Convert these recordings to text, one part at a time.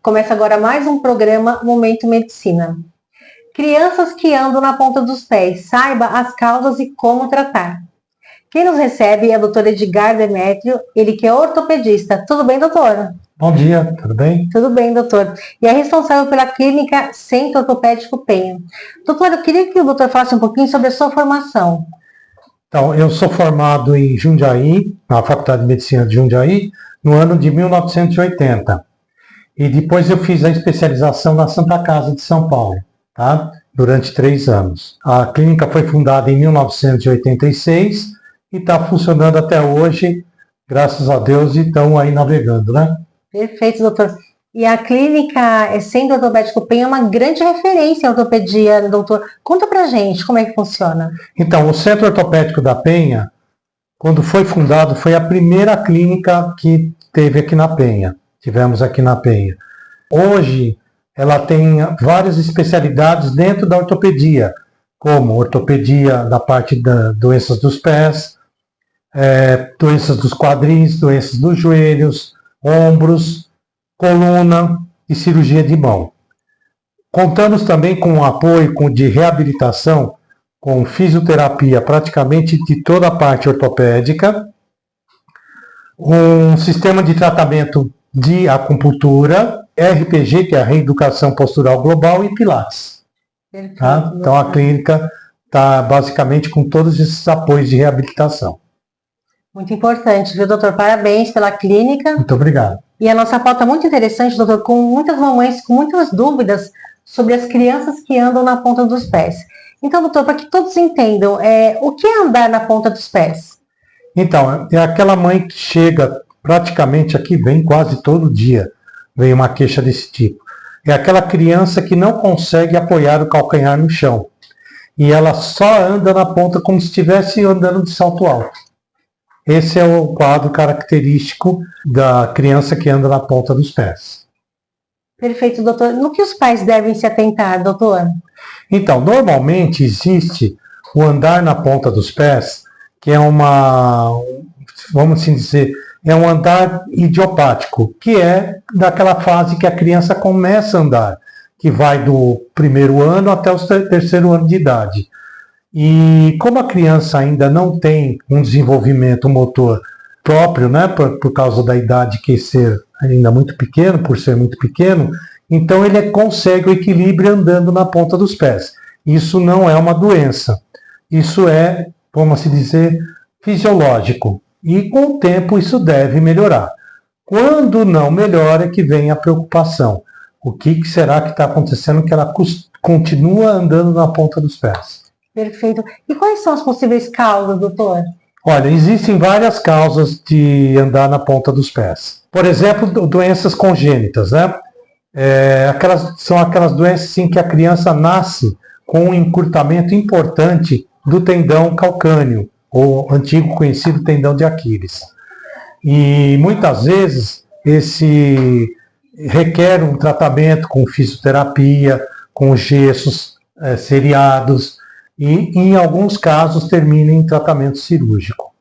Começa agora mais um programa Momento Medicina. Crianças que andam na ponta dos pés, saiba as causas e como tratar. Quem nos recebe é o Dr. Edgar Demétrio, ele que é ortopedista. Tudo bem, doutor? Bom dia, tudo bem? Tudo bem, doutor. E é responsável pela clínica Centro Ortopédico Penha. Doutor, eu queria que o doutor falasse um pouquinho sobre a sua formação. Então, eu sou formado em Jundiaí, na Faculdade de Medicina de Jundiaí, no ano de 1980. E depois eu fiz a especialização na Santa Casa de São Paulo, tá? Durante 3 anos. A clínica foi fundada em 1986 e está funcionando até hoje, graças a Deus, e estão aí navegando, né? Perfeito, doutor. E a clínica Centro Ortopédico Penha é uma grande referência em ortopedia, doutor. Conta pra gente como é que funciona. Então, o Centro Ortopédico da Penha, quando foi fundado, foi a primeira clínica que teve aqui na Penha. Tivemos aqui na Penha. Hoje, ela tem várias especialidades dentro da ortopedia, como ortopedia da parte das doenças dos pés, doenças dos quadris, doenças dos joelhos, ombros, coluna e cirurgia de mão. Contamos também com o apoio de reabilitação, com fisioterapia praticamente de toda a parte ortopédica, um sistema de tratamento de acupuntura, RPG, que é a Reeducação Postural Global, e Pilates. Perfeito, Tá? Então a clínica está basicamente com todos esses apoios de reabilitação. Muito importante, viu, doutor? Parabéns pela clínica. Muito obrigado. E a nossa pauta é muito interessante, doutor, com muitas mamães com muitas dúvidas sobre as crianças que andam na ponta dos pés. Então, doutor, para que todos entendam, o que é andar na ponta dos pés? Então, é aquela mãe que chega praticamente aqui, vem quase todo dia, vem uma queixa desse tipo. É aquela criança que não consegue apoiar o calcanhar no chão. E ela só anda na ponta como se estivesse andando de salto alto. Esse é o quadro característico da criança que anda na ponta dos pés. Perfeito, doutor. No que os pais devem se atentar, doutor? Então, normalmente existe o andar na ponta dos pés, que é vamos assim dizer, é um andar idiopático, que é daquela fase que a criança começa a andar, que vai do 1º ano até o 3º ano de idade. E como a criança ainda não tem um desenvolvimento motor próprio, né, por causa da idade que ser ainda muito pequeno, por ser muito pequeno, então ele consegue o equilíbrio andando na ponta dos pés. Isso não é uma doença. Isso é, vamos assim dizer, fisiológico. E com o tempo isso deve melhorar. Quando não melhora é que vem a preocupação. O que será que está acontecendo que ela continua andando na ponta dos pés? Perfeito. E quais são as possíveis causas, doutor? Olha, existem várias causas de andar na ponta dos pés. Por exemplo, doenças congênitas, né? São aquelas doenças em que a criança nasce com um encurtamento importante do tendão calcâneo, ou antigo conhecido tendão de Aquiles. E muitas vezes esse requer um tratamento com fisioterapia, com gessos seriados, e em alguns casos termina em tratamento cirúrgico.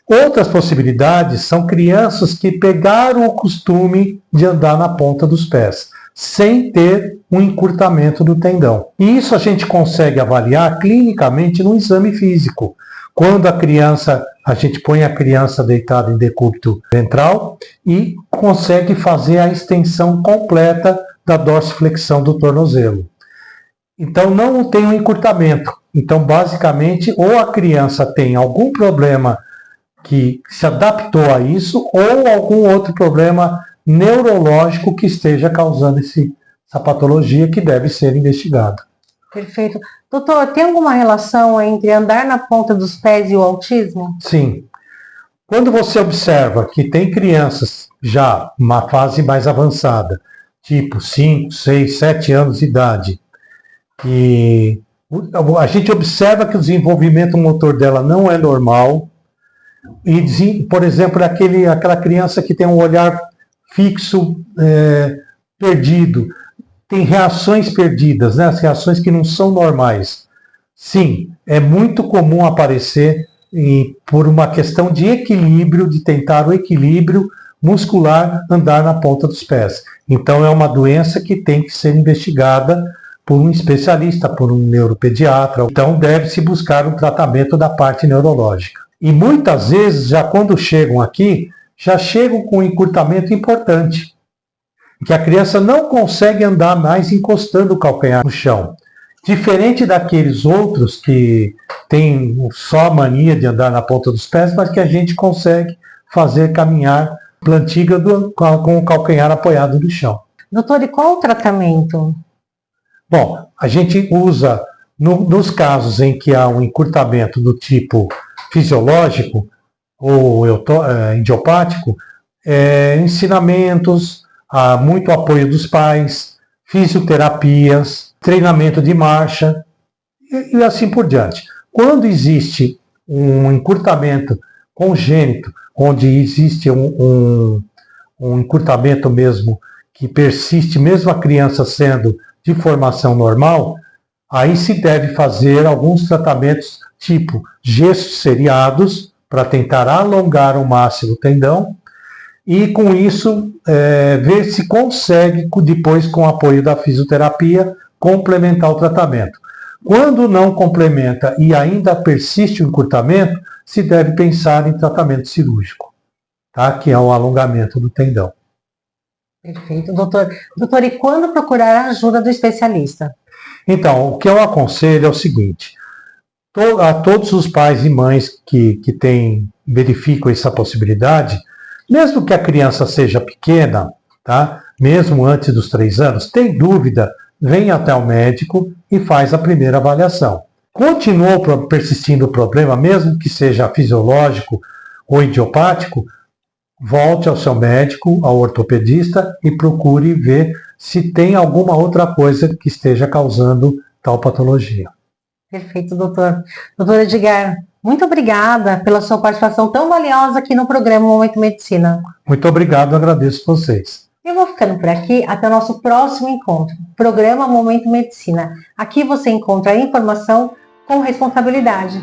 Outras possibilidades são crianças que pegaram o costume de andar na ponta dos pés, sem ter um encurtamento do tendão. E isso a gente consegue avaliar clinicamente no exame físico. Quando a gente põe a criança deitada em decúbito ventral e consegue fazer a extensão completa da dorsiflexão do tornozelo. Então não tem um encurtamento. Então basicamente ou a criança tem algum problema que se adaptou a isso ou algum outro problema neurológico que esteja causando essa patologia que deve ser investigada. Perfeito. Doutor, tem alguma relação entre andar na ponta dos pés e o autismo? Sim. Quando você observa que tem crianças já numa fase mais avançada, tipo 5, 6, 7 anos de idade, e a gente observa que o desenvolvimento motor dela não é normal, e, por exemplo, aquela criança que tem um olhar fixo, perdido, tem reações perdidas, né? As reações que não são normais. Sim, é muito comum aparecer por uma questão de equilíbrio, de tentar o equilíbrio, muscular andar na ponta dos pés. Então é uma doença que tem que ser investigada por um especialista, por um neuropediatra. Então deve-se buscar um tratamento da parte neurológica. E muitas vezes, já quando chegam aqui, já chegam com um encurtamento importante, que a criança não consegue andar mais encostando o calcanhar no chão. Diferente daqueles outros que têm só a mania de andar na ponta dos pés, mas que a gente consegue fazer caminhar plantígrado com o calcanhar apoiado no chão. Doutor, e qual o tratamento? Bom, a gente usa, nos casos em que há um encurtamento do tipo fisiológico ou idiopático, ensinamentos, muito apoio dos pais, fisioterapias, treinamento de marcha e assim por diante. Quando existe um encurtamento congênito, onde existe um encurtamento mesmo que persiste, mesmo a criança sendo de formação normal, aí se deve fazer alguns tratamentos tipo gestos seriados para tentar alongar ao máximo o tendão e com isso ver se consegue, depois com o apoio da fisioterapia, complementar o tratamento. Quando não complementa e ainda persiste o encurtamento, se deve pensar em tratamento cirúrgico, tá? Que é o alongamento do tendão. Perfeito, doutor. Doutor, e quando procurar a ajuda do especialista? Então, o que eu aconselho é o seguinte: a todos os pais e mães que verificam essa possibilidade, mesmo que a criança seja pequena, tá? Mesmo antes dos 3 anos, tem dúvida, vem até o médico e faz a primeira avaliação. Continuou persistindo o problema, mesmo que seja fisiológico ou idiopático, volte ao seu médico, ao ortopedista e procure ver se tem alguma outra coisa que esteja causando tal patologia. Perfeito, doutor. Doutor Edgar, muito obrigada pela sua participação tão valiosa aqui no programa Momento Medicina. Muito obrigado, agradeço vocês. Eu vou ficando por aqui até o nosso próximo encontro. Programa Momento Medicina. Aqui você encontra a informação com responsabilidade.